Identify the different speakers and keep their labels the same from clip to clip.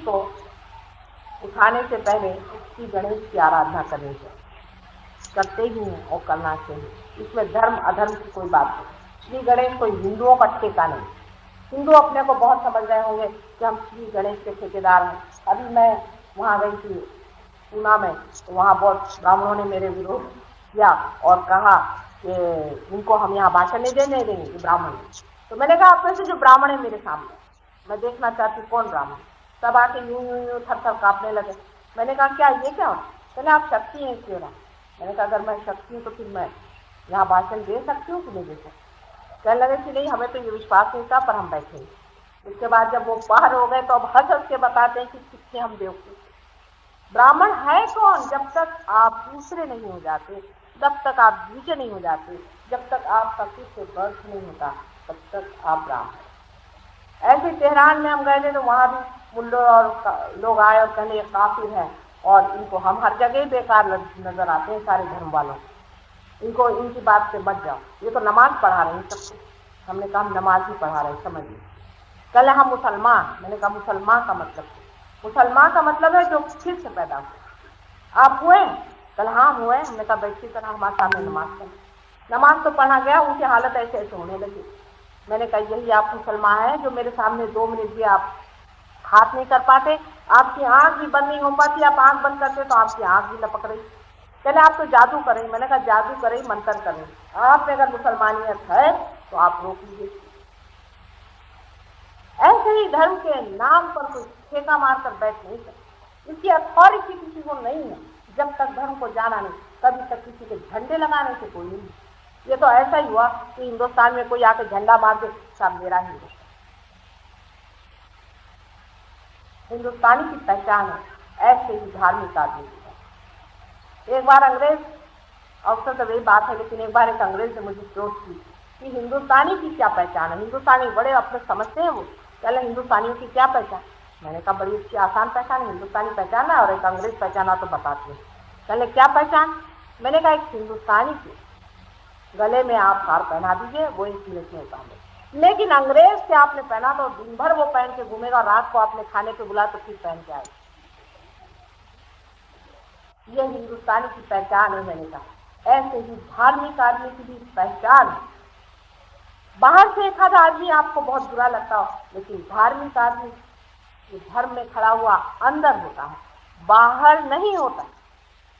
Speaker 1: को उठाने से पहले श्री गणेश की आराधना करनी चाहिए, करते ही हैं और करना चाहिए। इसमें धर्म अधर्म की कोई बात नहीं। श्री गणेश कोई हिंदुओं का ठेका नहीं। हिंदू अपने को बहुत समझ रहे होंगे कि हम श्री गणेश के ठेकेदार हैं। अभी मैं वहाँ गई थी पूना में, तो वहाँ बहुत ब्राह्मणों ने मेरे विरोध किया और कहा कि इनको हम यहाँ भाषण नहीं देने देंगे ब्राह्मण। तो मैंने कहा आप में से जो ब्राह्मण है मेरे सामने, मैं देखना चाहती कौन ब्राह्मण। सब आके यूं यूं यूं थर थर काँपने लगे। मैंने कहा क्या ये क्या होता? कहले आप शक्ति हैं इसलिए ना। मैंने कहा अगर मैं शक्ति हूँ तो फिर मैं यहाँ भाषण दे सकती हूँ कि नहीं दे सकती? कहने लगे कि नहीं हमें तो ये विश्वास नहीं था पर हम बैठे। उसके बाद जब वो बाहर हो गए तो अब हंस हंस के बताते हैं कि कितने हम बेवकूफ। ब्राह्मण है कौन? जब तक आप दूसरे नहीं हो जाते, जब तक आप नीचे नहीं हो जाते, जब तक आपका कुछ बर्थ नहीं होता, तब तक आप ब्राह्मण। ऐसे तेहरान में हम गए थे तो वहाँ भी मुल्ले और लोग आए और कहने ये काफिर है और इनको हम हर जगह बेकार नजर आते हैं सारे धर्म वालों, इनको इनकी बात से बच जाओ, ये तो नमाज पढ़ा रहे हैं सबको। हमने कहा हम नमाज ही पढ़ा रहे हैं, समझिए। कल हम मुसलमान। मैंने कहा मुसलमान का मतलब, मुसलमान का मतलब है जो फिर से पैदा हुए। आप हुए? कल हाँ हुए। हमने कहा बैठी तरह हमारे सामने नमाज पढ़। नमाज तो पढ़ा गया, उनकी हालत ऐसे ऐसे होने लगी। मैंने कहा यही आप मुसलमान हैं जो मेरे सामने 2 मिनट भी आप हाथ नहीं कर पाते, आपकी आंख भी बंद नहीं हो पाती, आप आंख बंद करते तो आपकी आंख भी लपक रही। चले आप तो जादू करें। मैंने कहा जादू करें मंत्र करें, आप में अगर मुसलमानियत है तो आप रोक लीजिए। ऐसे ही धर्म के नाम पर कोई ठेका मारकर बैठ नहीं सकते, इसकी अथॉरिटी किसी को नहीं है। जब तक धर्म को जाना नहीं तभी तक किसी के झंडे लगाने से कोई नहीं। ये तो ऐसा ही हुआ कि हिंदुस्तान में कोई आके झंडा मार दे, सब मेरा हिंदुस्तान। हिंदुस्तानी की पहचान है, ऐसे ही धार्मिक आदमी की। एक बार अंग्रेज, अवसर तो वही बात है, लेकिन एक बार एक अंग्रेज ने मुझे चोट की कि हिंदुस्तानी की क्या पहचान है। हिंदुस्तानी बड़े अपने समझते हैं वो, पहले हिंदुस्तानियों की क्या पहचान? मैंने कहा बड़ी अच्छी आसान पहचान, हिंदुस्तानी पहचान है और एक अंग्रेज पहचाना तो बताते हैं। पहले क्या पहचान? मैंने कहा एक हिंदुस्तानी की गले में आप हार पहना दीजिए, वो 1 मिनट में उतार दे। लेकिन अंग्रेज से आपने पहना तो दिन भर वो पहन के घूमेगा, रात को आपने खाने पे बुला तो फिर पहन के आएगा। ये हिंदुस्तानी की पहचान है। मैंने कहा ऐसे ही धार्मिक आदमी की भी पहचान है। बाहर से एक आधा आदमी आपको बहुत बुरा लगता हो, लेकिन धार्मिक आदमी जो धर्म में खड़ा हुआ अंदर होता है, बाहर नहीं होता।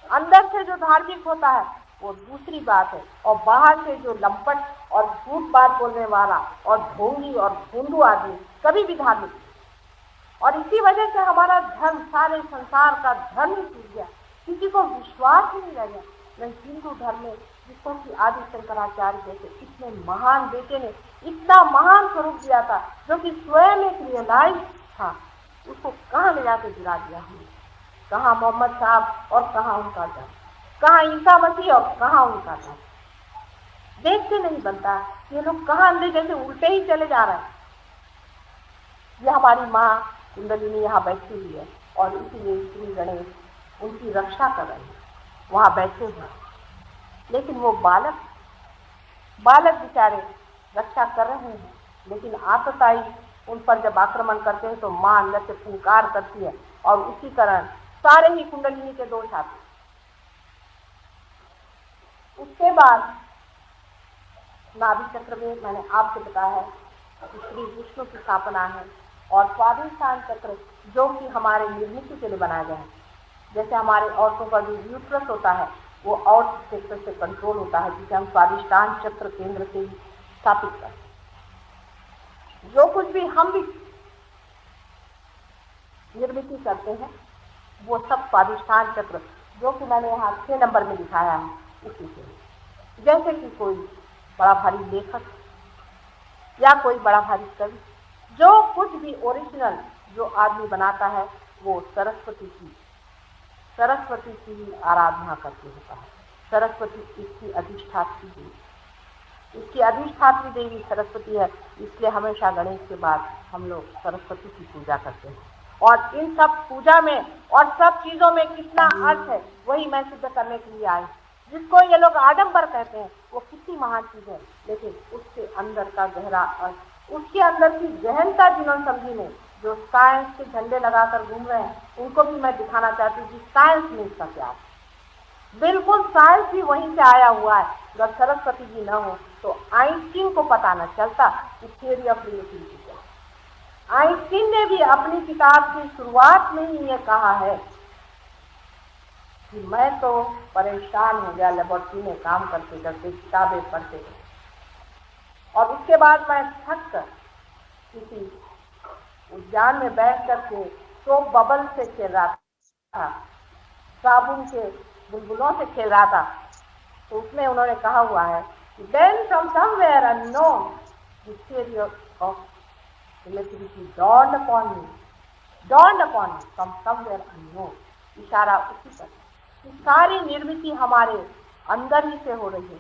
Speaker 1: अंदर से जो धार्मिक होता है वो दूसरी बात है, और बाहर से जो लंपट और झूठ बात बोलने वाला और ढोंगी और भोंदू आदमी कभी भी धार्मिक नहीं। और इसी वजह से हमारा धर्म, सारे संसार का धर्म ही टूट गया, किसी को विश्वास ही नहीं रह गया। नहीं हिंदू धर्म में जिसको कि आदि शंकराचार्य जैसे इतने महान बेटे ने इतना महान स्वरूप दिया था, जो कि स्वयं एक रियलाइज था, उसको कहाँ ले जाके गिरा दिया हमने। कहाँ मोहम्मद साहब और कहाँ उनका धर्म, कहाँ ईसा मसीह और कहाँ उनका धर्म। देखते नहीं बनता ये लोग कहाँ अंधे जैसे उल्टे ही चले जा रहे हैं। ये हमारी माँ कुंडलिनी यहाँ बैठी हुई है और इसीलिए श्री गणेश उनकी रक्षा कर रहे हैं, वहाँ बैठे हुए। लेकिन वो बालक बेचारे रक्षा कर रहे हैं, लेकिन आतताई उन पर जब आक्रमण करते हैं तो माँ अंदर से फुंकार करती है और उसी कारण सारे ही कुंडलिनी के दोष आते हैं। उसके बाद नाभि चक्र में मैंने आपको बताया है कि श्री विष्णु की स्थापना है, और स्वाधिष्ठान चक्र जो कि हमारे निर्मित के लिए बनाया गया है। जैसे हमारे औरतों का जो यूट्रस होता है वो और चक्र से कंट्रोल होता है, जिसे हम स्वाधिष्ठान चक्र केंद्र से स्थापित करते हैं। जो कुछ भी हम भी निर्मित करते हैं वो सब स्वाधिष्ठान चक्र, जो कि मैंने यहाँ 6 नंबर में दिखाया है, उसी से। जैसे कि कोई बड़ा भारी लेखक या कोई बड़ा भारी कवि, जो कुछ भी ओरिजिनल जो आदमी बनाता है वो सरस्वती की ही आराधना करके होता है। सरस्वती इसकी अधिष्ठात्री देवी, इसकी अधिष्ठात्री देवी सरस्वती है, इसलिए हमेशा गणेश के बाद हम लोग सरस्वती की पूजा करते हैं। और इन सब पूजा में और सब चीजों में कितना अर्थ है वही मैं सिद्ध करने के लिए आई। जिसको ये लोग आडंबर कहते हैं वो कितनी महान चीज है, लेकिन उसके अंदर का गहरा अर्थ, उसके अंदर की गहनता जिन्होंने समझी नहीं, जो साइंस के झंडे लगाकर घूम रहे हैं, उनको भी मैं दिखाना चाहती हूँ कि साइंस में इसका क्या है। बिल्कुल साइंस भी वहीं से आया हुआ है। अगर सरस्वती जी न हो तो आइंस्टीन को पता न चलता कि थियरी ऑफ रिलेटिविटी क्या है। आइंस्टीन ने भी अपनी किताब की शुरुआत में ही ये कहा है कि मैं तो परेशान हो गया लेबोरेटरी में काम करते करते, किताबें पढ़ते, और उसके बाद मैं थक कर किसी उद्यान में बैठ करके सोप बबल से खेल रहा था, साबुन के बुलबुलों से खेल रहा था। तो उसमें उन्होंने कहा हुआ है कि then from somewhere unknown the theory of relativity dawned upon me from somewhere unknown। इशारा उसी पर कि सारी निर्मिति हमारे अंदर ही से हो रही है,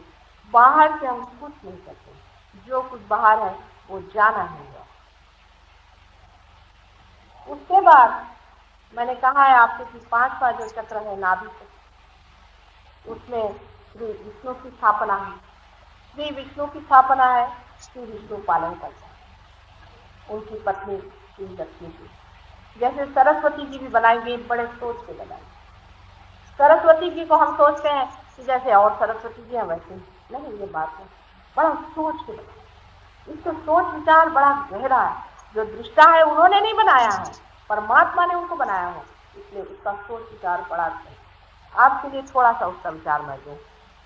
Speaker 1: बाहर से हम कुछ नहीं करते, जो कुछ बाहर है वो जाना ही है। उसके बाद मैंने कहा है आपको कि 5वां जो चक्र है नाभि चक्र, उसमें श्री विष्णु की स्थापना है। श्री विष्णु की स्थापना है, श्री विष्णु पालन करता है उनकी पत्नी श्री लक्ष्मी की। जैसे सरस्वती जी भी बनाएंगे, बड़े सोच के बनाएंगे। सरस्वती जी को हम सोचते हैं कि जैसे और सरस्वती जी हैं वैसे नहीं, ये बात है, बड़ा सोच के बनाए। इसका सोच विचार बड़ा गहरा है। जो दृष्टा है उन्होंने नहीं बनाया है, परमात्मा ने उनको बनाया है, इसलिए उसका सोच विचार बड़ा अच्छा है। आपके लिए थोड़ा सा उसका विचार मैं दूं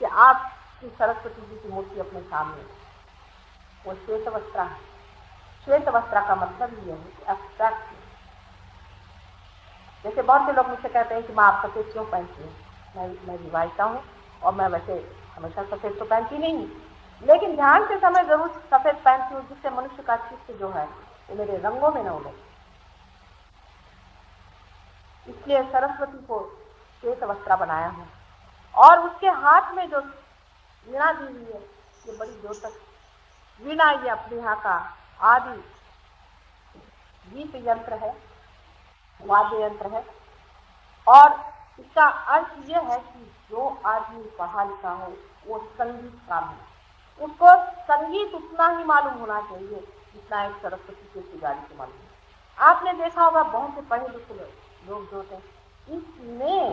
Speaker 1: कि आपकी सरस्वती जी की मूर्ति अपने सामने, वो श्वेत वस्त्रा है। श्वेत वस्त्रा का मतलब ये है कि एब्स्ट्रैक्ट। जैसे बहुत से लोग मुझसे कहते हैं कि माँ आप सफेद क्यों पहनती हैं। मैं विवाहिता हूँ और मैं वैसे हमेशा सफेद तो पहनती नहीं हूँ, लेकिन ध्यान के समय जरूर सफेद पहनती हूँ, जिससे मनुष्य का चित्त जो है वो मेरे रंगों में न उलझे। इसलिए सरस्वती को श्वेत वस्त्रा बनाया है। और उसके हाथ में जो वीणा दी हुई है, ये बड़ी द्योतक वीणा, ये अपने यहाँ का आदि गीत यंत्र है, वाद्य यंत्र है। और इसका अर्थ यह है कि जो आदमी पढ़ा लिखा हो वो संगीतकार है, उसको संगीत उतना ही मालूम होना चाहिए जितना एक सरस्वती के पुजारी को मालूम है। आपने देखा होगा बहुत से पढ़े लिखे लोग जो होते हैं इतने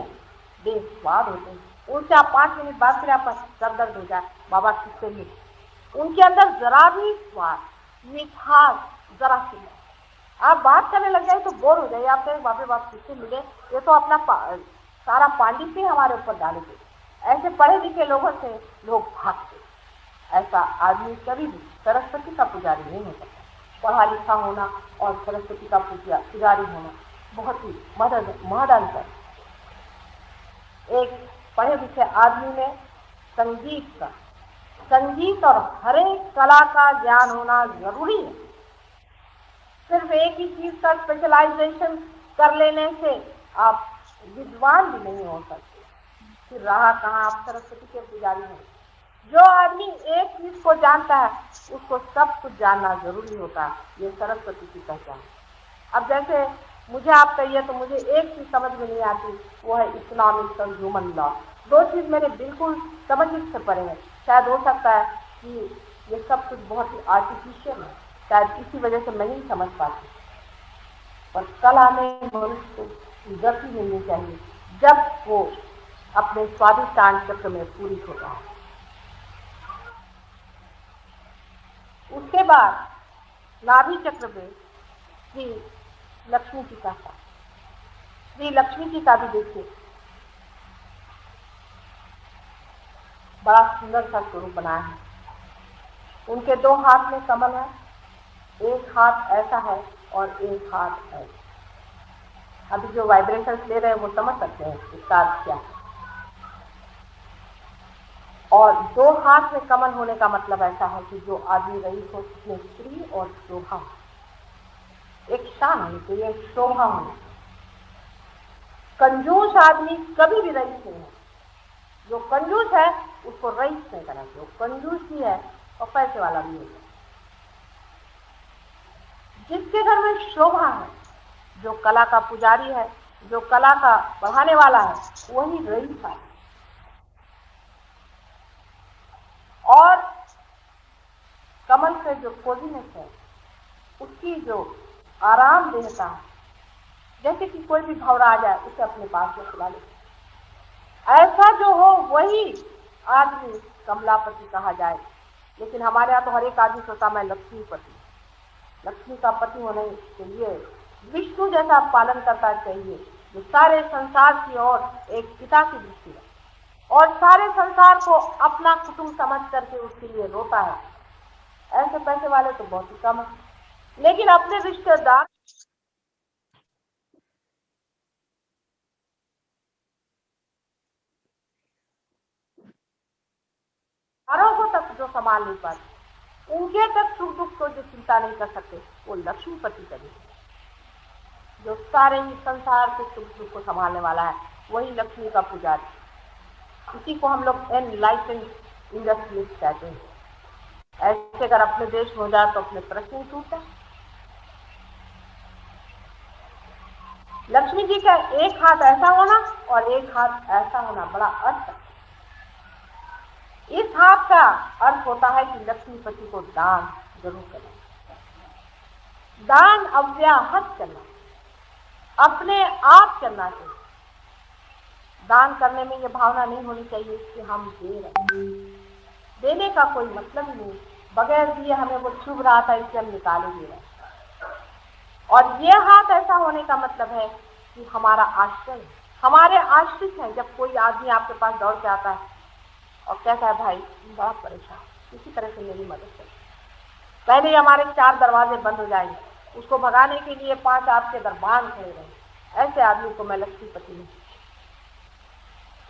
Speaker 1: बेस्वाद होते हैं, उनसे आप 5 मिनट बाद फिर आपका सर दर्द हो जाए, बाबा किससे मिले, उनके अंदर जरा भी स्वाद मिठास जरा सी, आप बात करने लग जाए तो बोर हो जाए, आप कहें बाबे बाप किससे मिले, ये तो अपना सारा पांडित्य हमारे ऊपर डालेंगे। ऐसे पढ़े लिखे लोगों से लोग भागते। ऐसा आदमी कभी भी सरस्वती का पुजारी नहीं हो सकता। पढ़ा लिखा होना और सरस्वती का पुजारी होना बहुत ही महद अंतर। एक पढ़े लिखे आदमी में संगीत और हर एक कला का ज्ञान होना जरूरी है। सिर्फ एक ही चीज का स्पेशलाइजेशन कर लेने से आप विद्वान भी नहीं हो सकते। फिर रहा कहाँ आप सरस्वती के पुजारी हैं। जो आदमी एक चीज को जानता है उसको सब कुछ जानना जरूरी होता है, ये सरस्वती की पहचान। अब जैसे मुझे आप कहिए तो मुझे एक चीज समझ में नहीं आती, वो है इकोनॉमिक्स और ह्यूमन लॉ। 2 चीज मेरे बिल्कुल समझ से परे है। शायद हो सकता है कि ये सब कुछ बहुत ही आर्टिफिशियल है, शायद इसी वजह से मैं नहीं समझ पाती। पर कला में मनुष्य को गति मिलनी चाहिए जब वो अपने स्वाधिष्ठान चक्र में पूरी होता है। उसके बाद नाभि चक्र में श्री लक्ष्मी जी का था। श्री लक्ष्मी जी का भी देखिए बड़ा सुंदर सा स्वरूप बनाया है। उनके 2 हाथ में कमल है, एक हाथ ऐसा है और एक हाथ ऐसा। अभी जो वाइब्रेशंस ले रहे हैं वो समझ सकते हैं इसका अर्थ क्या है। और 2 हाथ में कमल होने का मतलब ऐसा है कि जो आदमी रईस हो उसमें श्री और शोभा, एक शान होनी चाहिए, एक शोभा होनी। कंजूस आदमी कभी भी रईस नहीं है। जो कंजूस है उसको रईस नहीं करना चाहिए, कंजूस ही है और पैसे वाला भी है। जिसके घर में शोभा है, जो कला का पुजारी है, जो कला का बढ़ाने वाला है, वही रईस है। और कमल से जो कोजिनेस है, उसकी जो आराम देता है, जैसे कि कोई भी भंवरा आ जाए उसे अपने पास में बुला लेता। ऐसा जो हो वही आदमी कमलापति कहा जाए। लेकिन हमारे यहाँ तो हर एक आदमी सोचता मैं लक्ष्मीपति, लक्ष्मी का पति होने के लिए विष्णु जैसा पालन करता चाहिए, जो सारे संसार की ओर एक पिता की दृष्टि है और सारे संसार को अपना कुटुंब समझ करके उसके लिए रोता है। ऐसे पैसे वाले तो बहुत ही कम है, लेकिन अपने रिश्तेदार दारों को तक जो संभाल नहीं पाते, उनके तक सुख दुख को जो चिंता नहीं कर सकते, वो लक्ष्मीपति करेंगे। जो सारे ही संसार के सुख दुख को संभालने वाला है वही लक्ष्मी का पुजारी। इसी को हम लोग एनलाइटेंड इंडस्ट्रियलिस्ट कहते हैं। ऐसे अगर अपने देश में हो जाए तो अपने प्रश्न ही टूटता। लक्ष्मी जी का एक हाथ ऐसा होना और एक हाथ ऐसा होना बड़ा अर्थ है। इस हाथ का अर्थ होता है कि लक्ष्मीपति को दान जरूर करना, दान अव्याहत करना, अपने आप करना चाहिए। दान करने में ये भावना नहीं होनी चाहिए कि हम दे रहे हैं, देने का कोई मतलब ही नहीं, बगैर दिए हमें वो चुभ रहा था इसलिए हम निकाले दे रहे हैं। और ये हाथ ऐसा होने का मतलब है कि हमारा आश्रय, हमारे आश्रित हैं। जब कोई आदमी आपके पास दौड़ के आता है और कहता है भाई बड़ा परेशान, किसी तरह से मेरी मदद करें, पहले ही हमारे 4 दरवाजे बंद हो जाएंगे, उसको भगाने के लिए 5 आपके दरबार खड़े रहे, ऐसे आदमी को मैं लक्ष्मीपति नहीं।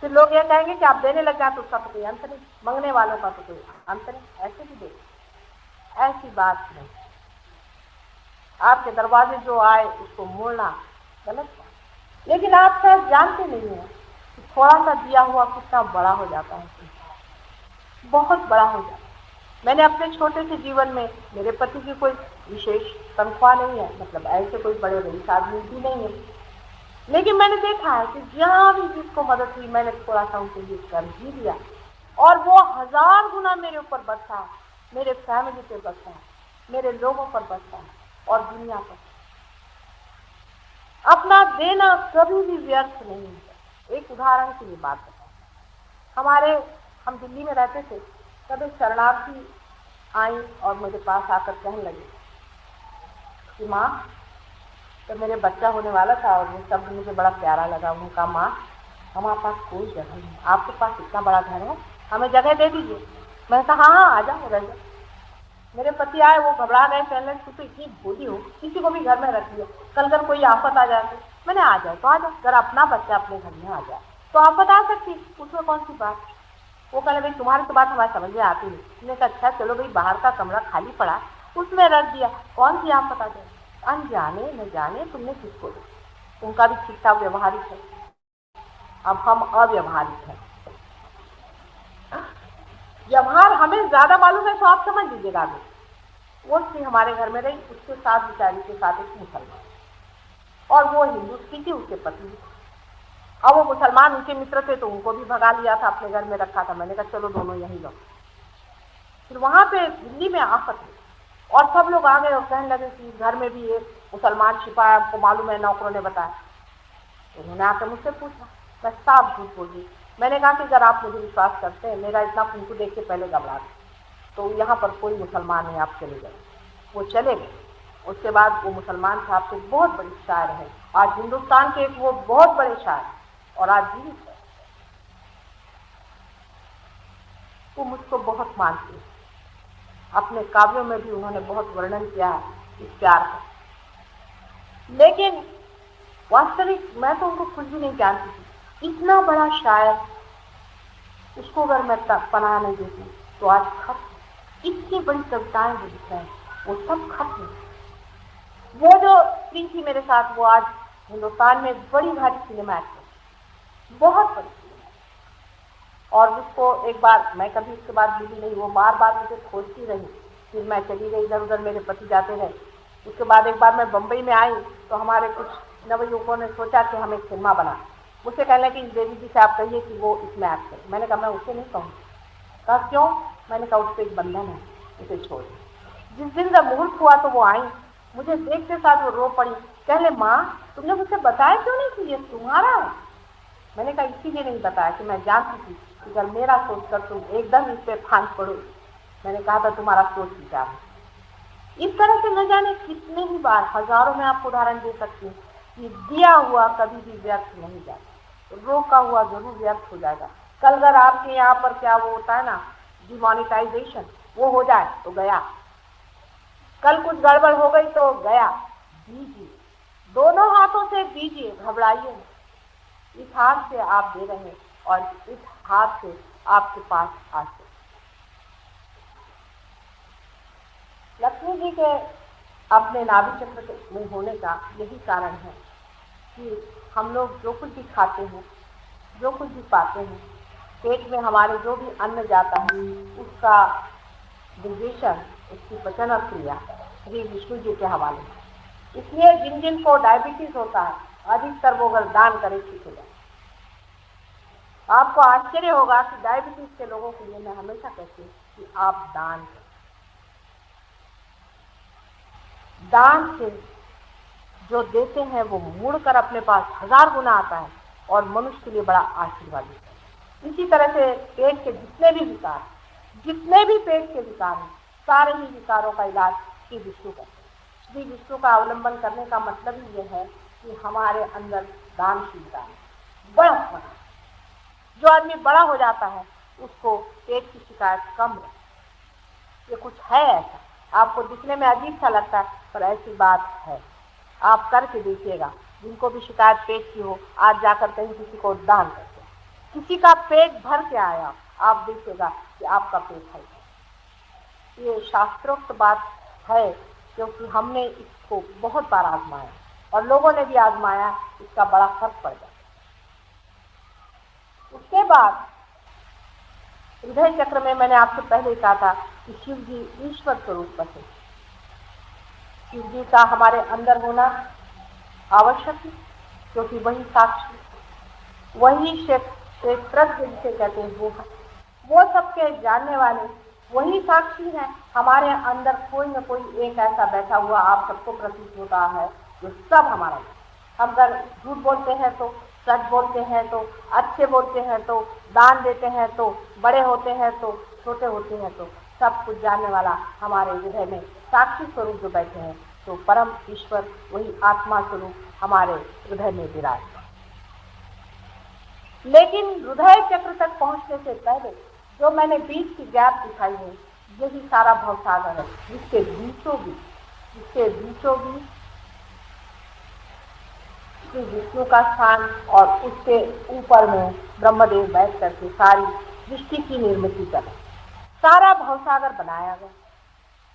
Speaker 1: फिर लोग ये कहेंगे कि आप देने लग जाए तो उसका तो कोई अंत नहीं, मंगने वालों का तो कोई अंत नहीं, ऐसे भी दे। ऐसी बात नहीं, आपके दरवाजे जो आए उसको मोड़ना गलत बात। लेकिन आप शायद जानते नहीं हैं कि थोड़ा सा दिया हुआ कितना बड़ा हो जाता है, बहुत बड़ा हो जाता है। मैंने अपने छोटे से जीवन में, मेरे पति की कोई विशेष तनख्वाह नहीं है, मतलब ऐसे कोई बड़े रईस आदमी भी नहीं है, लेकिन मैंने देखा है कि जहाँ भी जिसको मदद हुई मैंने थोड़ा सा उनके लिए कर ही दिया और वो 1000 गुना मेरे ऊपर बरसा है, मेरे फैमिली पे बरसा है, मेरे लोगों पर बरसा है और दुनिया पर। अपना देना कभी भी व्यर्थ नहीं है। एक उदाहरण के लिए बात बताऊं, हम दिल्ली में रहते थे, तब एक शरणार्थी आई और मेरे पास आकर कहने लगी कि माँ, तो मेरे बच्चा होने वाला था और ये शब्द मुझे बड़ा प्यारा लगा। उन्होंने कहा माँ, हमारे पास कोई जगह नहीं, आपके पास इतना बड़ा घर है, हमें जगह दे दीजिए। मैंने कहा हाँ हाँ आ जाओ रह जाओ। मेरे पति आए, वो घबरा गए, कहने तू तो इतनी भोली हो, किसी को भी घर में रख लिया, कल अगर कोई आफत आ जाए। मैंने आ जाए तो आ जाओ, अगर अपना बच्चा अपने घर में आ जाए तो आफत आ सकती, उसमें कौन सी बात। वो कहने भाई तुम्हारी तो बात हमारे समझ में आती नहीं। मैंने कहा अच्छा चलो भाई, बाहर का कमरा खाली पड़ा उसमें रख दिया, कौन सी आफत आ जाए। अनजाने न जाने तुमने किसको दिया। उनका भी ठीक ठाक व्यवहारिक है, अब हम अव्यवहारिक हैं। व्यवहार हमें ज्यादा मालूम है तो आप समझ लीजिएगा। वो स्त्री हमारे घर में रही, उसके साथ बेचारी के साथ एक मुसलमान, और वो हिंदू स्त्री थी, उसके पति। अब वो मुसलमान उनके मित्र थे तो उनको भी भगा लिया था, अपने घर में रखा था। मैंने कहा चलो दोनों यहीं लो। फिर वहां पे दिल्ली में आफत हुई और सब लोग आ गए और कहने लगे कि घर में भी एक मुसलमान छिपा है, आपको मालूम है, नौकरों ने बताया। उन्होंने आकर मुझसे पूछा, मैं साफ झूठ बोली। मैंने कहा कि अगर आप मुझे विश्वास करते हैं, मेरा इतना पुंकू देख के पहले घबरा गए, तो यहाँ पर कोई मुसलमान नहीं, आप चले गए। वो चले गए। उसके बाद वो मुसलमान साहब से बहुत बड़ी शायर है, आज हिंदुस्तान के एक वो बहुत बड़े शायर और आज जीवित है। वो मुझको बहुत मानती है, अपने काव्यों में भी उन्होंने बहुत वर्णन किया है इस प्यार का। लेकिन वास्तविक मैं तो उनको कुछ भी नहीं जानती थी। इतना बड़ा शायर, उसको अगर मैं पनाह नहीं देती तो आज खत्म। इतनी बड़ी कविताएं जो लिख रहे हैं वो सब खत्म। वो जो स्त्री थी मेरे साथ, वो आज हिंदुस्तान में बड़ी भारी सिनेमा एक्ट्रेस, बहुत बड़ी सिनेमा। और उसको एक बार, मैं कभी उसके बाद मिली नहीं, वो बार बार मुझे खोजती रही। फिर मैं चली गई इधर उधर, मेरे पति जाते रहे। उसके बाद एक बार मैं बम्बई में आई तो हमारे कुछ नवयुवकों ने सोचा कि हम एक सिनेमा बना। मुझसे कहने कि देवी जी से आप कहिए कि वो इसमें एक्ट करे। मैंने कहा मैं उसे नहीं कहूँ। कहा क्यों? मैंने कहा उससे एक बंधन है, उसे छोड़। जिस दिन जब मुहूर्त हुआ तो वो आई मुझे देखते साथ वो रो पड़ी। कहले माँ तुमने मुझसे बताया क्यों नहीं कि ये तुम्हारा है? मैंने कहा इसीलिए नहीं बताया कि मैं जानती थी कि अगर मेरा सोचकर तुम एकदम इस पे फांस पड़ो। मैंने कहा था तुम्हारा सोच विचार। इस तरह से न जाने कितने ही बार, हजारों में आपको उदाहरण दे सकती हूँ कि दिया हुआ कभी भी व्यर्थ नहीं जाता, रोका हुआ जरूर व्यर्थ हो जाएगा। कल अगर आपके यहाँ पर क्या वो होता है ना, डिमोनेटाइजेशन, वो हो जाए तो गया। कल कुछ गड़बड़ हो गई तो गया। दीजिए, दोनों हाथों से दीजिए, घबराइए। इस हाथ से आप दे रहे और इस हाथ से आपके पास आते। लक्ष्मी जी के अपने नाभि चक्र में होने का यही कारण है कि हम लोग जो कुछ भी खाते हैं, जो कुछ भी पाते हैं, पेट में हमारे जो भी अन्न जाता है उसका डिजेशन, उसकी पचन क्रिया श्री विष्णु जी के हवाले है। इसलिए जिन जिन को डायबिटीज होता है, अधिकतर वो अगर दान करे ठीक हो जाए। आपको आश्चर्य होगा कि डायबिटीज के लोगों के लिए मैं हमेशा कहती हूँ कि आप दान करें। दान से जो देते हैं वो मुड़कर अपने पास 1000 गुना आता है और मनुष्य के लिए बड़ा आशीर्वाद देता है। इसी तरह से पेट के जितने भी विकार, जितने भी पेट के विकार हैं, सारे ही विकारों का इलाज श्री विष्णु करते हैं। श्री विष्णु का अवलंबन करने का मतलब ही ये है कि हमारे अंदर दानशीलता है, बड़ा होना। जो आदमी बड़ा हो जाता है उसको पेट की शिकायत कम है। ये कुछ है ऐसा, आपको दिखने में अजीब सा लगता है पर ऐसी बात है। आप करके देखिएगा, जिनको भी शिकायत पेट की हो, आज जाकर कहीं किसी को दान करते, किसी का पेट भर के आया, आप देखिएगा कि आपका पेट है। ये शास्त्रोक्त बात है क्योंकि हमने इसको बहुत बार आजमाया और लोगों ने भी आजमाया, इसका बड़ा फर्क पड़ जाता। उसके बाद हृदय चक्र में मैंने आपसे पहले कहा था कि शिव जी ईश्वर स्वरूप बसे। शिव जी का हमारे अंदर होना आवश्यक है क्योंकि वही साक्षी, वही क्षेत्रज्ञ जिसे कहते हैं, वो सबके जानने वाले, वही साक्षी है। हमारे अंदर कोई न कोई एक ऐसा बैठा हुआ आप सबको प्रतीत होता है जो सब हमारा है। हम अगर झूठ बोलते हैं तो, सच बोलते हैं तो, अच्छे बोलते हैं तो, दान देते हैं तो, बड़े होते हैं तो, छोटे होते हैं तो, सब कुछ जानने वाला हमारे हृदय में साक्षी स्वरूप जो बैठे हैं, तो परम ईश्वर वही आत्मा स्वरूप हमारे हृदय में विराज। लेकिन हृदय चक्र तक पहुंचने से पहले जो मैंने बीच की गैप दिखाई है, यही सारा भवसागर है, जिसके बीचों बीच श्री विष्णु का स्थान और उसके ऊपर में ब्रह्मदेव बैठ करके सारी सृष्टि की निर्मित कर सारा भवसागर बनाया गया।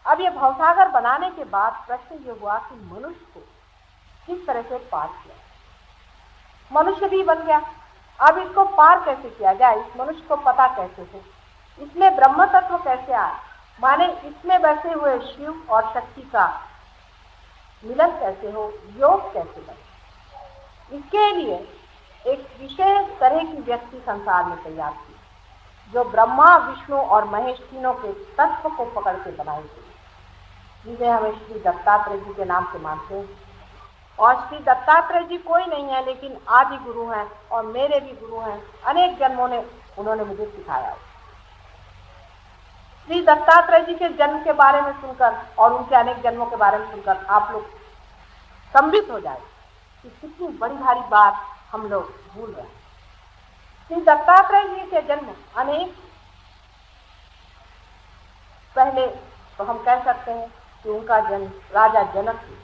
Speaker 1: अब ये भवसागर बनाने के बाद प्रश्न ये हुआ कि मनुष्य को किस तरह से पार किया। मनुष्य भी बन गया, अब इसको पार कैसे किया जाए, इस मनुष्य को पता कैसे हो, इसमें ब्रह्म तत्व कैसे आए, माने इसमें बैठे हुए शिव और शक्ति का मिलन कैसे हो, योग कैसे बने। इसके लिए एक विशेष तरह की व्यक्ति संसार में तैयार थी जो ब्रह्मा विष्णु और महेश तीनों के तत्व को पकड़ के बनाई गई, जिसे हमें श्री दत्तात्रेय जी के नाम से मानते हैं। और श्री दत्तात्रेय जी कोई नहीं है लेकिन आदि गुरु हैं और मेरे भी गुरु हैं। अनेक जन्मों ने उन्होंने मुझे सिखाया। श्री दत्तात्रेय जी के जन्म के बारे में सुनकर और उनके अनेक जन्मों के बारे में सुनकर आप लोग संबित हो जाए कि कितनी बड़ी भारी बात हम लोग भूल रहे हैं। श्री दत्तात्रेय जी के जन्म अनेक पहले तो हम कह सकते हैं कि उनका जन्म राजा जनक की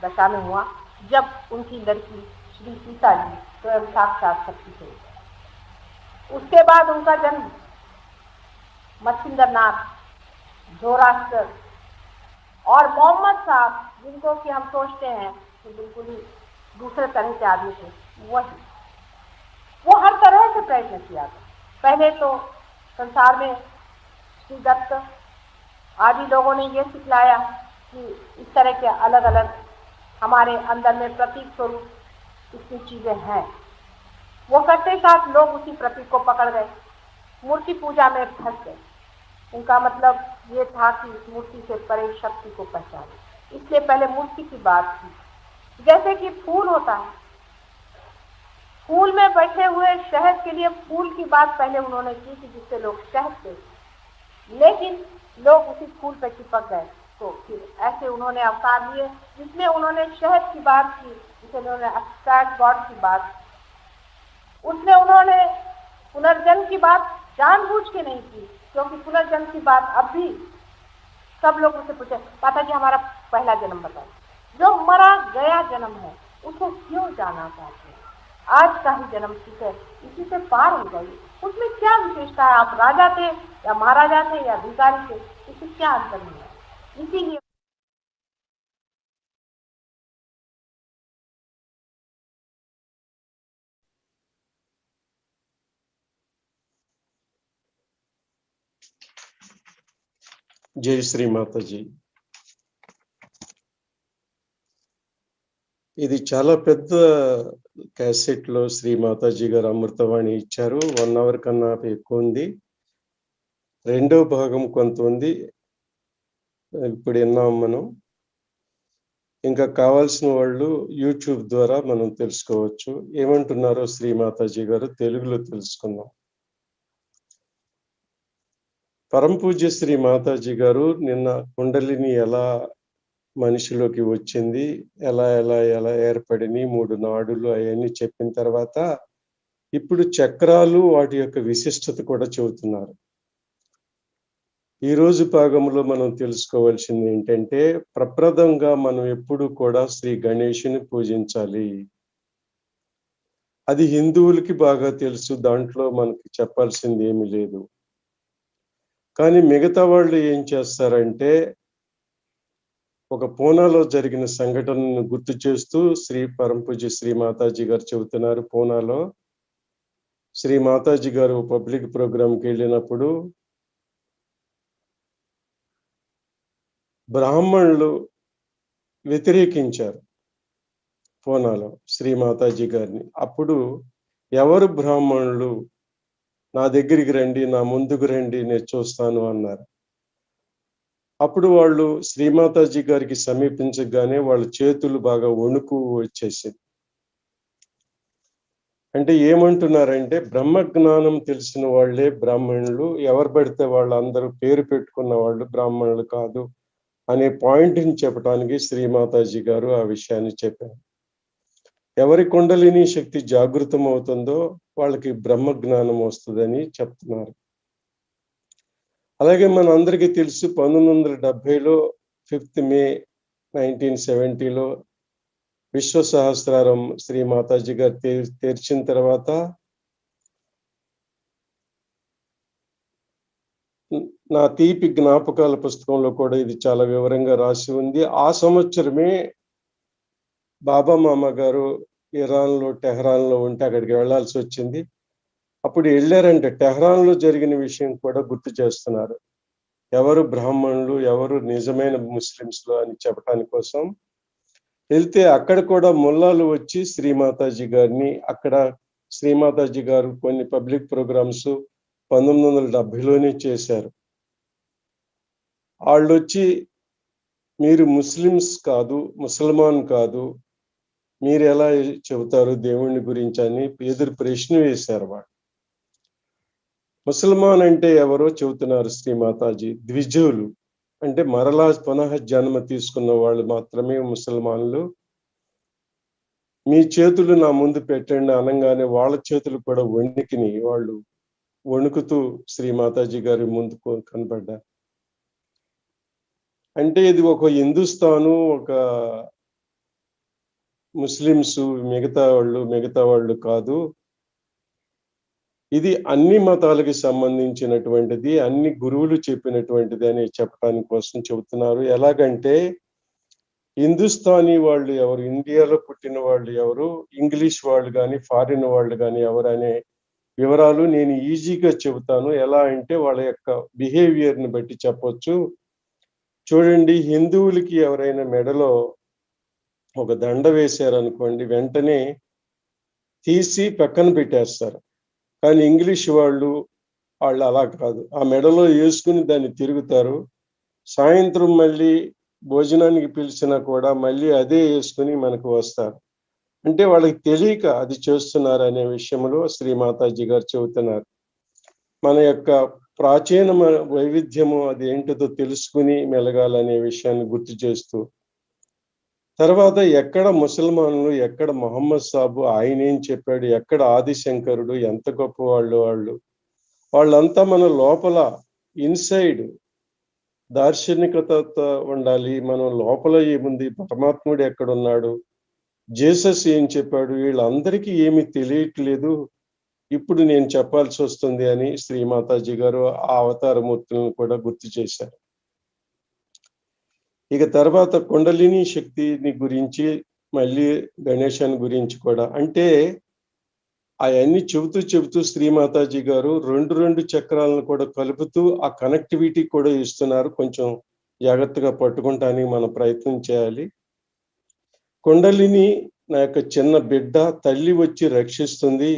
Speaker 1: दशा में हुआ, जब उनकी लड़की श्री सीता जी स्वयं साक्षात शक्ति थे। उसके बाद उनका जन्म मच्छिंद्र नाथ, जोरास्टर और मोहम्मद साहब, जिनको कि हम सोचते हैं कि बिल्कुल ही दूसरे तरह के आदमी थे, वो हर तरह से प्रयत्न किया था। पहले तो संसार में श्री दत्त आदि लोगों ने ये सिखलाया कि इस तरह के अलग अलग हमारे अंदर में प्रतीक स्वरूप इतनी चीजें हैं। वो करते साथ लोग उसी प्रतीक को पकड़ गए, मूर्ति पूजा में फंस गए। उनका मतलब ये था कि इस मूर्ति से परे शक्ति को पहचाने। इसलिए पहले मूर्ति की बात की। जैसे कि फूल होता है, फूल में बैठे हुए शहद के लिए फूल की बात पहले उन्होंने की कि जिससे लोग शहद थे, लेकिन लोग उसी फूल पर चिपक गए। तो फिर ऐसे उन्होंने अवतार लिए जिसमें उन्होंने शहद की बात की, जिसमें उन्होंने अब्स्ट्रैक्ट गॉड की बात, उसमें उन्होंने पुनर्जन्म की बात जानबूझ के नहीं की, क्योंकि पुनर्जन्म की बात अब भी सब लोग मुझसे पूछे, माता जी हमारा पहला जन्म बताओ। जो मरा गया जन्म है उसको क्यों जाना चाहते हैं? आज का ही जन्म ठीक है, इसी से पार हो जाइए। उसमें क्या विशेषता है? आप राजा थे या महाराजा थे या भिखारी थे, इससे क्या अंतर नहीं है। इसीलिए
Speaker 2: జై శ్రీ మాతాజీ. ఇది చాలా పెద్ద క్యాసెట్ లో శ్రీ మాతాజీ గారు అమృతవాణి ఇచ్చారు. 1 అవర్ కన్నా ఎక్కువ ఉంది. రెండో భాగం కొంత ఉంది, ఇప్పుడు విన్నాం మనం. ఇంకా కావాల్సిన వాళ్ళు యూట్యూబ్ ద్వారా మనం తెలుసుకోవచ్చు. ఏమంటున్నారో శ్రీ మాతాజీ గారు తెలుగులో తెలుసుకుందాం. పరమ పూజ్య శ్రీ మాతాజీ గారు నిన్న కుండలిని ఎలా మనిషిలోకి వచ్చింది, ఎలా ఎలా ఎలా ఏర్పడిని 3 నాడులు అవన్నీ చెప్పిన తర్వాత ఇప్పుడు చక్రాలు వాటి యొక్క విశిష్టత కూడా చెబుతున్నారు. ఈ రోజు భాగంలో మనం తెలుసుకోవాల్సింది ఏంటంటే, ప్రప్రథంగా మనం ఎప్పుడు కూడా శ్రీ గణేషుని పూజించాలి. అది హిందువులకి బాగా తెలుసు, దాంట్లో మనకి చెప్పాల్సింది ఏమీ లేదు. కానీ మిగతా వాళ్ళు ఏం చేస్తారంటే, ఒక పూనాలో జరిగిన సంఘటనను గుర్తు చేస్తూ శ్రీ పరమ పూజ్య శ్రీ మాతాజీ గారు చెబుతున్నారు. పూనాలో శ్రీ మాతాజీ గారు పబ్లిక్ ప్రోగ్రాంకి వెళ్ళినప్పుడు బ్రాహ్మణులు వ్యతిరేకించారు పూనాలో శ్రీ మాతాజీ గారిని. అప్పుడు ఎవరు బ్రాహ్మణులు, నా దగ్గరికి రండి, నా ముందుకు రండి, నేను చూస్తాను అన్నారు. అప్పుడు వాళ్ళు శ్రీమాతాజీ గారికి సమీపించగానే వాళ్ళ చేతులు బాగా వణుకు వచ్చేసింది. అంటే ఏమంటున్నారంటే, బ్రహ్మ జ్ఞానం తెలిసిన వాళ్ళే బ్రాహ్మణులు, ఎవరు పడితే వాళ్ళందరూ పేరు పెట్టుకున్న వాళ్ళు బ్రాహ్మణులు కాదు అనే పాయింట్ని చెప్పడానికి శ్రీమాతాజీ గారు ఆ విషయాన్ని చెప్పారు. ఎవరి కుండలిని శక్తి జాగృతం అవుతుందో వాళ్ళకి బ్రహ్మ జ్ఞానం వస్తుందని చెప్తున్నారు. అలాగే మన అందరికీ తెలుసు 1970లో 5th మే 1970లో విశ్వ సహస్రారం శ్రీ మాతాజీ గారు తెరిచిన తర్వాత నా తీపి జ్ఞాపకాల పుస్తకంలో కూడా ఇది చాలా వివరంగా రాసి ఉంది. ఆ సంవత్సరమే బాబా మామ గారు ఇరాన్లో టెహరాన్లో ఉంటే అక్కడికి వెళ్లాల్సి వచ్చింది. అప్పుడు వెళ్ళారంటే టెహరాన్లో జరిగిన విషయం కూడా గుర్తు చేస్తున్నారు. ఎవరు బ్రాహ్మణులు, ఎవరు నిజమైన ముస్లింస్లు అని చెప్పడానికి కోసం వెళ్తే అక్కడ కూడా ముల్లాలు వచ్చి శ్రీమాతాజీ గారిని, అక్కడ శ్రీమాతాజీ గారు కొన్ని పబ్లిక్ ప్రోగ్రామ్స్ 1970లోనే చేశారు. వాళ్ళు వచ్చి మీరు ముస్లిమ్స్ కాదు, ముసల్మాన్ కాదు, మీరు ఎలా చెబుతారు దేవుని గురించి అని ఎదురు ప్రశ్న వేశారు. వాళ్ళు ముసల్మాన్ అంటే ఎవరో చెబుతున్నారు శ్రీమాతాజీ. ద్విజులు అంటే మరలా పునః జన్మ తీసుకున్న వాళ్ళు మాత్రమే ముసల్మాన్లు. మీ చేతులు నా ముందు పెట్టండి అనగానే వాళ్ళ చేతులు కూడా వణికిని, వాళ్ళు వణుకుతూ శ్రీమాతాజీ గారి ముందు కనపడ్డారు. అంటే ఇది ఒక హిందుస్థాను, ఒక ముస్లిమ్స్, మిగతా వాళ్ళు కాదు. ఇది అన్ని మతాలకు సంబంధించినటువంటిది, అన్ని గురువులు చెప్పినటువంటిది అని చెప్పడానికి కోసం చెబుతున్నారు. ఎలాగంటే హిందుస్థానీ వాళ్ళు ఎవరు, ఇండియాలో పుట్టిన వాళ్ళు ఎవరు, ఇంగ్లీష్ వాళ్ళు కానీ ఫారిన్ వాళ్ళు కానీ ఎవరు అనే వివరాలు నేను ఈజీగా చెబుతాను. ఎలా అంటే వాళ్ళ యొక్క బిహేవియర్ని బట్టి చెప్పొచ్చు. చూడండి, హిందువులకి ఎవరైనా మెడలో ఒక దండ వేశారనుకోండి, వెంటనే తీసి పక్కన పెట్టేస్తారు. కానీ ఇంగ్లీష్ వాళ్ళు అలా కాదు, ఆ మెడలో వేసుకుని దాన్ని తిరుగుతారు. సాయంత్రం మళ్ళీ భోజనానికి పిలిచినా కూడా మళ్ళీ అదే వేసుకుని మనకు వస్తారు. అంటే వాళ్ళకి తెలియక అది చేస్తున్నారు అనే విషయంలో శ్రీ మాతాజీ గారు చెబుతున్నారు. మన యొక్క ప్రాచీన వైవిధ్యము అది ఏంటిదో తెలుసుకుని మెలగాలనే విషయాన్ని గుర్తు చేస్తూ, తర్వాత ఎక్కడ ముసల్మానులు, ఎక్కడ మొహమ్మద్ సాబు, ఆయనేం చెప్పాడు, ఎక్కడ ఆదిశంకరుడు, ఎంత గొప్పవాళ్ళు వాళ్ళు. వాళ్ళంతా మన లోపల ఇన్సైడ్ దార్శనికతతో ఉండాలి. మనం లోపల ఏముంది, పరమాత్ముడు ఎక్కడున్నాడు, జీసస్ ఏం చెప్పాడు, వీళ్ళందరికీ ఏమీ తెలియట్లేదు. ఇప్పుడు నేను చెప్పాల్సి వస్తుంది అని శ్రీ మాతాజీ గారు ఆ అవతారమూర్తులను కూడా గుర్తు చేశారు. ఇక తర్వాత కుండలిని శక్తిని గురించి, మళ్ళీ గణేశాన్ని గురించి కూడా, అంటే అవన్నీ చెబుతూ శ్రీ మాతాజీ గారు రెండు చక్రాలను కూడా కలుపుతూ ఆ కనెక్టివిటీ కూడా ఇస్తున్నారు. కొంచెం జాగ్రత్తగా పట్టుకుంటానికి మనం ప్రయత్నం చేయాలి. కుండలిని నా యొక్క చిన్న బిడ్డ, తల్లి వచ్చి రక్షిస్తుంది.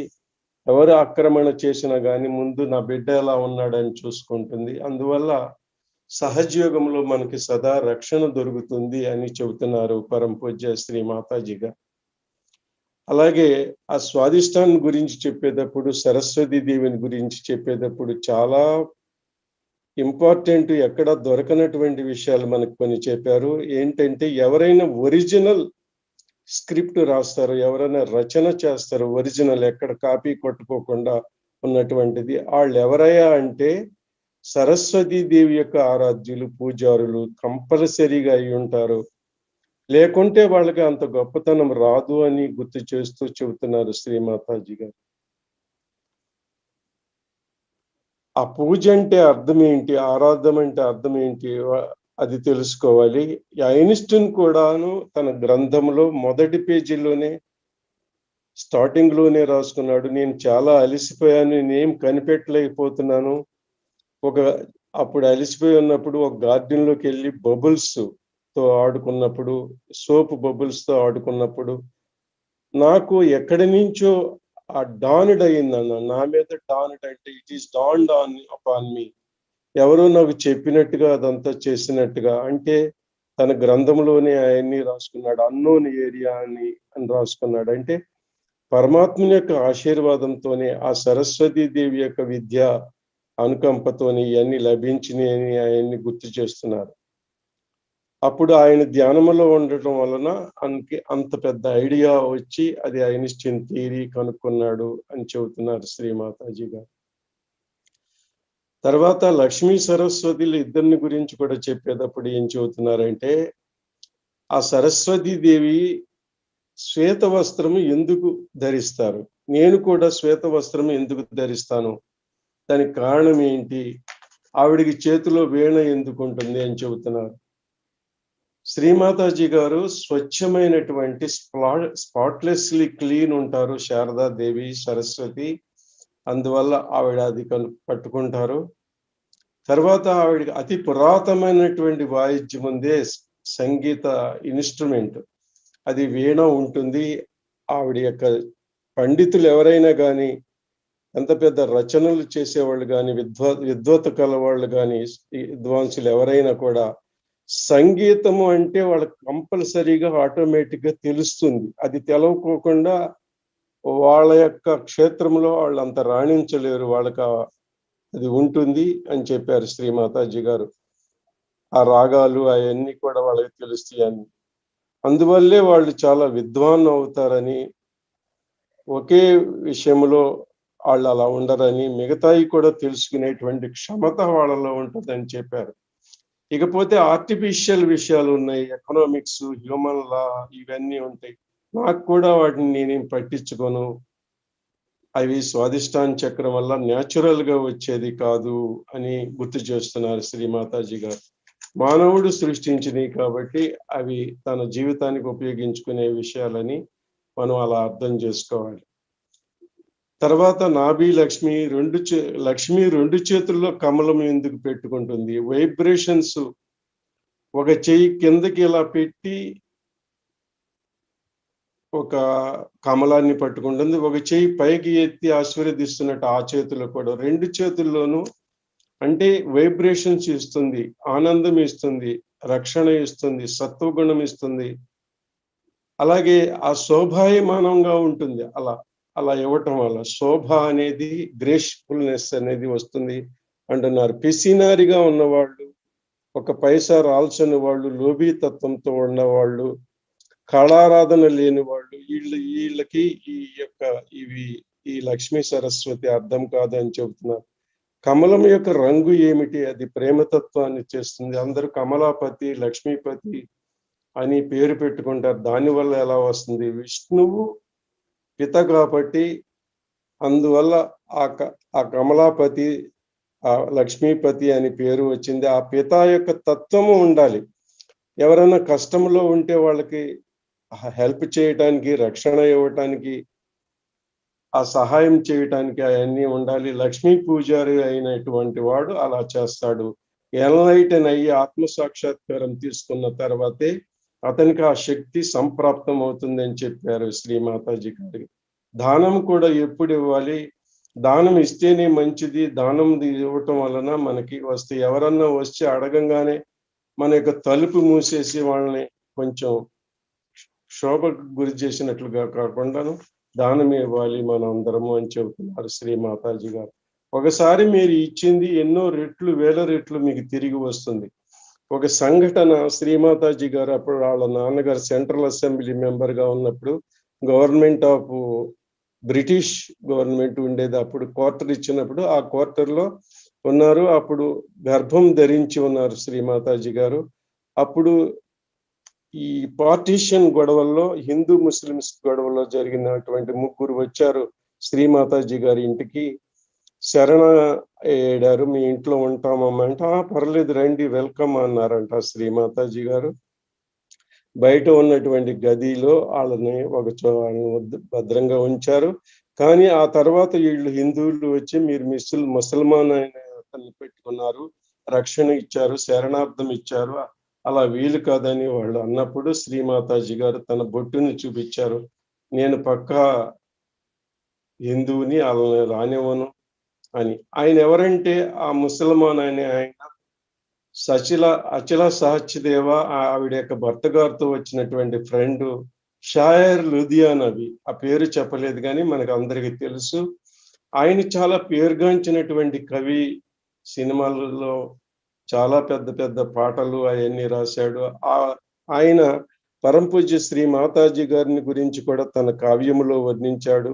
Speaker 2: ఎవరు ఆక్రమణ చేసినా గాని ముందు నా బిడ్డ ఎలా ఉన్నాడని చూసుకుంటుంది. అందువల్ల సహజయోగంలో మనకి సదా రక్షణ దొరుకుతుంది అని చెబుతున్నారు పరమ పూజ్య శ్రీ మాతాజీ గారు. అలాగే ఆ స్వాదిష్టాన్ని గురించి చెప్పేటప్పుడు, సరస్వతి దేవిని గురించి చెప్పేటప్పుడు చాలా ఇంపార్టెంట్, ఎక్కడ దొరకనటువంటి విషయాలు మనకు కొన్ని చెప్పారు. ఏంటంటే, ఎవరైనా ఒరిజినల్ స్క్రిప్ట్ రాస్తారు, ఎవరైనా రచన చేస్తారు, ఒరిజినల్ ఎక్కడ కాపీ కొట్టుకోకుండా ఉన్నటువంటిది, వాళ్ళు ఎవరయ్యా అంటే సరస్వతీ దేవి యొక్క ఆరాధ్యులు, పూజారులు కంపల్సరీగా అయి ఉంటారు. లేకుంటే వాళ్ళకి అంత గొప్పతనం రాదు అని గుర్తు చేస్తూ చెబుతున్నారు శ్రీ మాతాజీ గారు. ఆ పూజ అంటే అర్థం ఏంటి, ఆరాధన అంటే అర్థం ఏంటి, అది తెలుసుకోవాలి. ఐన్స్టీన్ కూడాను తన గ్రంథంలో మొదటి పేజీలోనే స్టార్టింగ్ లోనే రాసుకున్నాడు, నేను చాలా అలసిపోయాను, నేనేం కనిపెట్టలేకపోతున్నాను. అప్పుడు అలసిపోయి ఉన్నప్పుడు ఒక గార్డెన్ లోకి వెళ్ళి బబుల్స్ తో ఆడుకున్నప్పుడు, సోప్ బబుల్స్ తో ఆడుకున్నప్పుడు నాకు ఎక్కడి నుంచో ఆ డాన్డ్ అయిందన్న, నా మీద డాన్డ్ అంటే ఇట్ ఈస్ డాన్డ్ అపాన్ మీ, ఎవరో నాకు చెప్పినట్టుగా అదంతా చేసినట్టుగా. అంటే తన గ్రంథంలోనే ఆయన్ని రాసుకున్నాడు, అన్నోన్ ఏరియా అని రాసుకున్నాడు. అంటే పరమాత్మ యొక్క ఆశీర్వాదంతోనే, ఆ సరస్వతీ దేవి యొక్క విద్య అనుకంపతోని ఇవన్నీ లభించినాయని ఆయన్ని గుర్తు చేస్తున్నారు. అప్పుడు ఆయన ధ్యానంలో ఉండటం వలన అంత పెద్ద ఐడియా వచ్చి అది ఐన్స్టీన్ థియరీ కనుక్కున్నాడు అని చెబుతున్నారు శ్రీ మాతాజీ గారు. తర్వాత లక్ష్మీ సరస్వతులు ఇద్దరిని గురించి కూడా చెప్పేటప్పుడు ఏం చెబుతున్నారంటే, ఆ సరస్వతీ దేవి శ్వేత వస్త్రము ఎందుకు ధరిస్తారు, నేను కూడా శ్వేత వస్త్రము ఎందుకు ధరిస్తాను, దానికి కారణం ఏంటి, ఆవిడికి చేతిలో వీణ ఎందుకు ఉంటుంది అని చెబుతున్నారు. శ్రీమాతాజీ గారు స్వచ్ఛమైనటువంటి స్పాట్లెస్లీ క్లీన్ ఉంటారు శారదాదేవి సరస్వతి, అందువల్ల ఆవిడ అది పట్టుకుంటారు. తర్వాత ఆవిడకి అతి పురాతనమైనటువంటి వాయిద్యం ఉందే సంగీత ఇన్స్ట్రుమెంట్, అది వీణ ఉంటుంది. ఆవిడ యొక్క పండితులు ఎవరైనా కానీ, ఎంత పెద్ద రచనలు చేసేవాళ్ళు కానీ, విద్వత కలవాళ్ళు కానీ, విద్వాంసులు ఎవరైనా కూడా సంగీతము అంటే వాళ్ళకి కంపల్సరీగా ఆటోమేటిక్గా తెలుస్తుంది. అది తెలవకోకుండా వాళ్ళ యొక్క క్షేత్రంలో వాళ్ళు అంత రాణించలేరు, వాళ్ళకి అది ఉంటుంది అని చెప్పారు శ్రీ మాతాజీ గారు. ఆ రాగాలు అవన్నీ కూడా వాళ్ళకి తెలుస్తాయని, అందువల్లే వాళ్ళు చాలా విద్వాన్ అవుతారని, ఒకే విషయంలో వాళ్ళు అలా ఉండరని, మిగతాయి కూడా తెలుసుకునేటువంటి క్షమత వాళ్ళలో ఉంటుందని చెప్పారు. ఇకపోతే ఆర్టిఫిషియల్ విషయాలు ఉన్నాయి, ఎకనామిక్స్, హ్యూమన్ లా, ఇవన్నీ ఉంటాయి. నాకు కూడా వాటిని నేనేం పట్టించుకోను, అవి స్వాదిష్టాన చక్రం వల్ల న్యాచురల్ గా వచ్చేది కాదు అని గుర్తు చేస్తున్నారు శ్రీ మాతాజీ గారు. మానవుడు సృష్టించినవి కాబట్టి అవి తన జీవితానికి ఉపయోగించుకునే విషయాలని మనం అలా అర్థం చేసుకోవాలి. తర్వాత నాభి లక్ష్మి లక్ష్మి రెండు చేతుల్లో కమలం ఎందుకు పెట్టుకుంటుంది, వైబ్రేషన్స్, ఒక చెయ్యి కిందకి ఇలా పెట్టి ఒక కమలాన్ని పట్టుకుంటుంది, ఒక చెయ్యి పైకి ఎత్తి ఆశీర్వదిస్తున్నట్టు ఆ చేతుల్లో కూడా, రెండు చేతుల్లోనూ అంటే వైబ్రేషన్స్ ఇస్తుంది, ఆనందం ఇస్తుంది, రక్షణ ఇస్తుంది, సత్వగుణం ఇస్తుంది. అలాగే ఆ శోభాయమానంగా ఉంటుంది. అలా అలా ఇవ్వటం వల్ల శోభ అనేది, గ్రేస్ఫుల్నెస్ అనేది వస్తుంది అంటున్నారు. పిసినారిగా ఉన్నవాళ్ళు, ఒక పైసా రాల్చని వాళ్ళు, లోభీతత్వంతో ఉన్నవాళ్ళు, కళారాధన లేని వాళ్ళు, వీళ్ళకి ఈ యొక్క ఇవి ఈ లక్ష్మీ సరస్వతి అర్థం కాదు అని చెబుతున్నారు. కమలం యొక్క రంగు ఏమిటి? అది ప్రేమతత్వాన్ని చేస్తుంది. అందరూ కమలాపతి, లక్ష్మీపతి అని పేరు పెట్టుకుంటారు. దానివల్ల ఎలా వస్తుంది? విష్ణువు పిత కాబట్టి, అందువల్ల ఆ కమలాపతి, ఆ లక్ష్మీపతి అని పేరు వచ్చింది. ఆ పిత యొక్క తత్వము ఉండాలి. ఎవరైనా కష్టంలో ఉంటే వాళ్ళకి హెల్ప్ చేయటానికి, రక్షణ ఇవ్వటానికి, ఆ సహాయం చేయటానికి అవన్నీ ఉండాలి. లక్ష్మీ పూజారి అయినటువంటి వాడు అలా చేస్తాడు. ఎన్లైటన్ అయ్యి ఆత్మ సాక్షాత్కారం తీసుకున్న తర్వాతే అతనికి ఆ శక్తి సంప్రాప్తం అవుతుంది అని చెప్పారు శ్రీ మాతాజీ గారికి. దానం కూడా ఎప్పుడు ఇవ్వాలి? దానం ఇస్తేనే మంచిది. దానం ఇవ్వటం వలన మనకి వస్తే, ఎవరన్నా వచ్చి అడగంగానే మన యొక్క తలుపు మూసేసి వాళ్ళని కొంచెం శోభకు గురి చేసినట్లుగా కాకుండాను దానం ఇవ్వాలి మనందరము అని చెబుతున్నారు శ్రీ మాతాజీ గారు. ఒకసారి మీరు ఇచ్చింది ఎన్నో రెట్లు, వేల రెట్లు మీకు తిరిగి వస్తుంది. ఒక సంఘటన, శ్రీమాతాజీ గారు అప్పుడు వాళ్ళ నాన్నగారు సెంట్రల్ అసెంబ్లీ మెంబర్ గా ఉన్నప్పుడు, గవర్నమెంట్ ఆఫ్ బ్రిటిష్ గవర్నమెంట్ ఉండేది. అప్పుడు క్వార్టర్ ఇచ్చినప్పుడు ఆ క్వార్టర్లో ఉన్నారు. అప్పుడు గర్భం ధరించి ఉన్నారు శ్రీమాతాజీ గారు. అప్పుడు ఈ పార్టీషన్ గొడవల్లో, హిందూ ముస్లిమ్స్ గొడవల్లో జరిగినటువంటి ముగ్గురు వచ్చారు శ్రీమాతాజీ గారి ఇంటికి. శరణ ఏడారు, మీ ఇంట్లో ఉంటామమ్మా అంటే, పర్లేదు రండి, వెల్కమ్ అన్నారంట శ్రీమాతాజీ గారు. బయట ఉన్నటువంటి గదిలో వాళ్ళని భద్రంగా ఉంచారు. కానీ ఆ తర్వాత వీళ్ళు హిందువులు వచ్చి, మీరు ముసల్మాన్ అయిన అతన్ని పెట్టుకున్నారు, రక్షణ ఇచ్చారు, శరణార్థం ఇచ్చారు, అలా వీలు కాదని వాళ్ళు అన్నప్పుడు శ్రీమాతాజీ గారు తన బొట్టుని చూపించారు. నేను పక్కా హిందువుని, వాళ్ళని రానివ్వను అని. ఆయన ఎవరంటే ఆ ముసల్మాన్ అనే ఆయన అచల సహస్దేవ, ఆవిడ యొక్క భర్త గారితో వచ్చినటువంటి ఫ్రెండ్ షాయర్ లుధియానవి. ఆ పేరు చెప్పలేదు కానీ మనకు అందరికీ తెలుసు. ఆయన చాలా పేరుగాంచినటువంటి కవి. సినిమాలలో చాలా పెద్ద పెద్ద పాటలు అవన్నీ రాశాడు. ఆయన పరంపూజ్య శ్రీ మాతాజీ గారిని గురించి కూడా తన కావ్యములో వర్ణించాడు.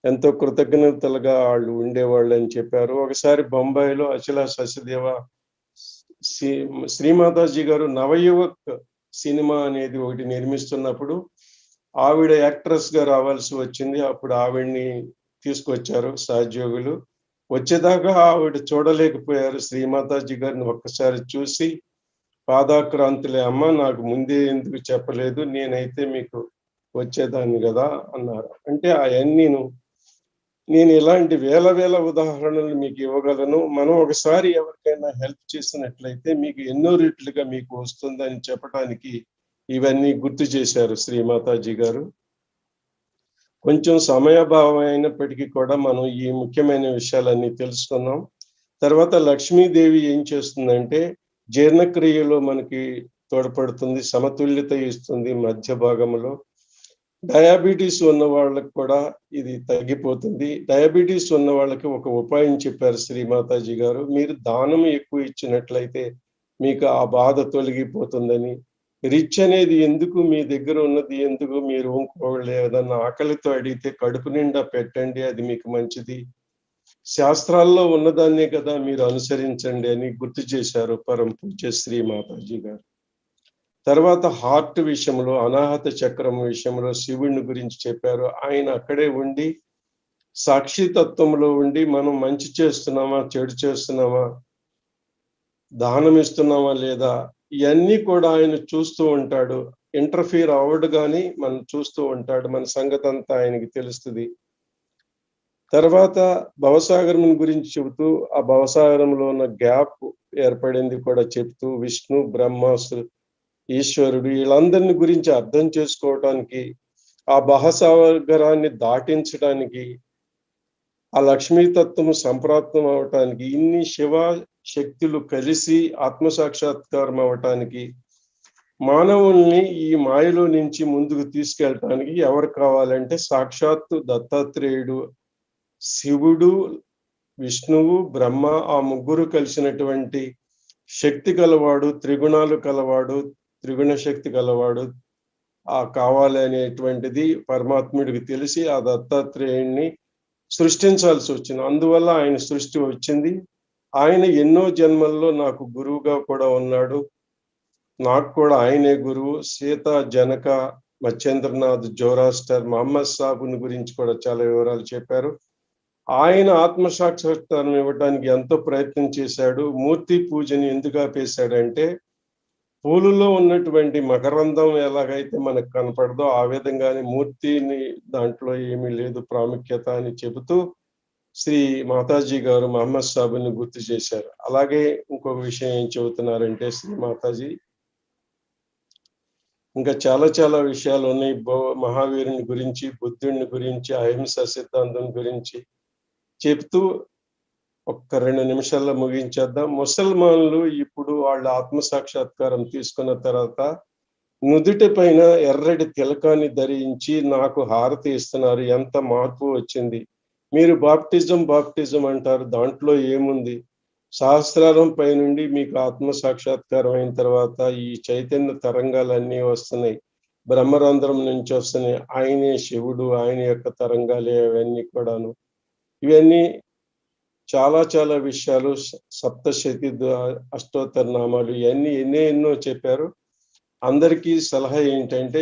Speaker 2: ఎంతో కృతజ్ఞతలుగా వాళ్ళు ఉండేవాళ్ళు అని చెప్పారు. ఒకసారి బొంబాయిలో అచల సహస్దేవ శ్రీమాతాజీ గారు నవయువక్ సినిమా అనేది ఒకటి నిర్మిస్తున్నప్పుడు ఆవిడ యాక్ట్రెస్ గా రావాల్సి వచ్చింది. అప్పుడు ఆవిడ్ని తీసుకొచ్చారు సహోద్యోగులు. వచ్చేదాకా ఆవిడ చూడలేకపోయారు. శ్రీమాతాజీ గారిని ఒక్కసారి చూసి, పాదాక్రాంతులే అమ్మ, నాకు ముందే ఎందుకు చెప్పలేదు, నేనైతే మీకు వచ్చేదాన్ని కదా అన్నారు. అంటే అవన్నీ నేను ఇలాంటి వేల వేల ఉదాహరణలు మీకు ఇవ్వగలను. మనం ఒకసారి ఎవరికైనా హెల్ప్ చేసినట్లయితే మీకు ఎన్నో రెట్లుగా మీకు వస్తుందని చెప్పడానికి ఇవన్నీ గుర్తు చేశారు శ్రీమాతాజీ గారు. కొంచెం సమయాభావం అయినప్పటికీ కూడా మనం ఈ ముఖ్యమైన విషయాలన్నీ తెలుసుకున్నాం. తర్వాత లక్ష్మీదేవి ఏం చేస్తుందంటే, జీర్ణక్రియలో మనకి తోడ్పడుతుంది, సమతుల్యత ఇస్తుంది మధ్య భాగంలో. డయాబెటీస్ ఉన్న వాళ్ళకి కూడా ఇది తగ్గిపోతుంది. డయాబెటీస్ ఉన్న వాళ్ళకి ఒక ఉపాయం చెప్పారు శ్రీమాతాజీ గారు. మీరు దానం ఎక్కువ ఇచ్చినట్లయితే మీకు ఆ బాధ తొలగిపోతుందని. రిచ్ అనేది ఎందుకు, మీ దగ్గర ఉన్నది ఎందుకు, మీరు ఇంకోళ్ళు ఏదన్నా ఆకలితో అడిగితే కడుపు నిండా పెట్టండి, అది మీకు మంచిది. శాస్త్రాల్లో ఉన్నదాన్నే కదా మీరు అనుసరించండి అని గుర్తు చేశారు పరం పూజ్య శ్రీ మాతాజీ గారు. తర్వాత హార్ట్ విషయంలో, అనాహత చక్రం విషయంలో శివుడిని గురించి చెప్పారు. ఆయన అక్కడే ఉండి, సాక్షితత్వంలో ఉండి, మనం మంచి చేస్తున్నామా, చెడు చేస్తున్నామా, దానం ఇస్తున్నామా లేదా, ఇవన్నీ కూడా ఆయన చూస్తూ ఉంటాడు. ఇంటర్ఫీర్ అవ్వడు కానీ మనం చూస్తూ ఉంటాడు. మన సంగతి అంతా ఆయనకి తెలుస్తుంది. తర్వాత భవసాగరం గురించి చెబుతూ, ఆ భవసాగరంలో ఉన్న గ్యాప్ ఏర్పడింది కూడా చెప్తూ, విష్ణు, బ్రహ్మ, ఈశ్వరుడు వీళ్ళందరిని గురించి అర్థం చేసుకోవటానికి, ఆ భవసాగరాన్ని దాటించడానికి, ఆ లక్ష్మీతత్వము సంప్రాప్తం అవటానికి ఇన్ని శక్తులు కలిసి ఆత్మసాక్షాత్కారం అవటానికి, మానవుల్ని ఈ మాయలో నుంచి ముందుకు తీసుకెళ్ళటానికి ఎవరు కావాలంటే సాక్షాత్తు దత్తాత్రేయుడు, శివుడు, విష్ణువు, బ్రహ్మ, ఆ ముగ్గురు కలిసినటువంటి శక్తి కలవాడు, త్రిగుణాలు కలవాడు, త్రిగుణ శక్తి కలవాడు కావాలి అనేటువంటిది పరమాత్ముడికి తెలిసి ఆ దత్తాత్రేయుణ్ణి సృష్టించాల్సి వచ్చింది. అందువల్ల ఆయన సృష్టి వచ్చింది. ఆయన ఎన్నో జన్మల్లో నాకు గురువుగా కూడా ఉన్నాడు. నాకు కూడా ఆయనే గురువు. సీత, జనక, మచ్చేంద్రనాథ్, జోరాస్టర్, మహమ్మద్ సాబుని గురించి కూడా చాలా వివరాలు చెప్పారు. ఆయన ఆత్మసాక్షాత్కారం ఇవ్వడానికి ఎంతో ప్రయత్నం చేశాడు. మూర్తి పూజని ఎందుకు ఆపేశాడంటే, పూలులో ఉన్నటువంటి మకరందం ఎలాగైతే మనకు కనపడదో ఆ విధంగానే మూర్తిని దాంట్లో ఏమీ లేదు ప్రాముఖ్యత అని చెబుతూ శ్రీ మాతాజీ గారు మహమ్మద్ సాబుని గుర్తు చేశారు. అలాగే ఇంకొక విషయం ఏం చెబుతున్నారంటే శ్రీ మాతాజీ, ఇంకా చాలా చాలా విషయాలు ఉన్నాయి. మహావీరుని గురించి, బుద్ధుడిని గురించి, అహింస సిద్ధాంతం గురించి చెప్తూ ఒక్క 2 నిమిషాల్లో ముగించేద్దాం. ముసల్మాన్లు ఇప్పుడు వాళ్ళ ఆత్మసాక్షాత్కారం తీసుకున్న తర్వాత నుదుటి పైన ఎర్రటి తిలకాన్ని ధరించి నాకు హారతి ఇస్తున్నారు. ఎంత మార్పు వచ్చింది. మీరు బాప్టిజం అంటారు, దాంట్లో ఏముంది? సహస్రారం పైనుండి మీకు ఆత్మసాక్షాత్కారం అయిన తర్వాత ఈ చైతన్య తరంగాలన్నీ వస్తున్నాయి, బ్రహ్మరంధ్రం నుంచి వస్తున్నాయి. ఆయనే శివుడు, ఆయన యొక్క తరంగాలే అవన్నీ కూడాను. ఇవన్నీ చాలా చాలా విషయాలు, సప్తశతి అష్టోత్తర నామాలు, ఇవన్నీ ఎన్నో చెప్పారు. అందరికీ సలహా ఏంటంటే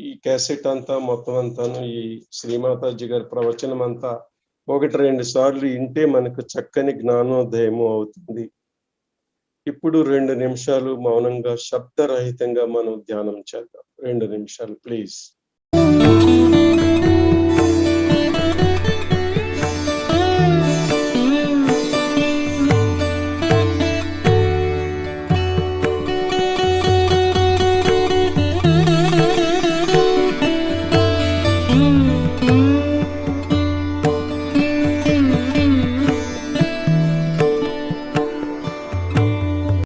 Speaker 2: ఈ క్యాసెట్ అంతా మొత్తం అంతాను ఈ శ్రీమాతాజీ గారి ప్రవచనం అంతా 1-2 సార్లు వింటే మనకు చక్కని జ్ఞానోదయము అవుతుంది. ఇప్పుడు 2 నిమిషాలు మౌనంగా శబ్దరహితంగా మనం ధ్యానం చేద్దాం. 2 నిమిషాలు ప్లీజ్.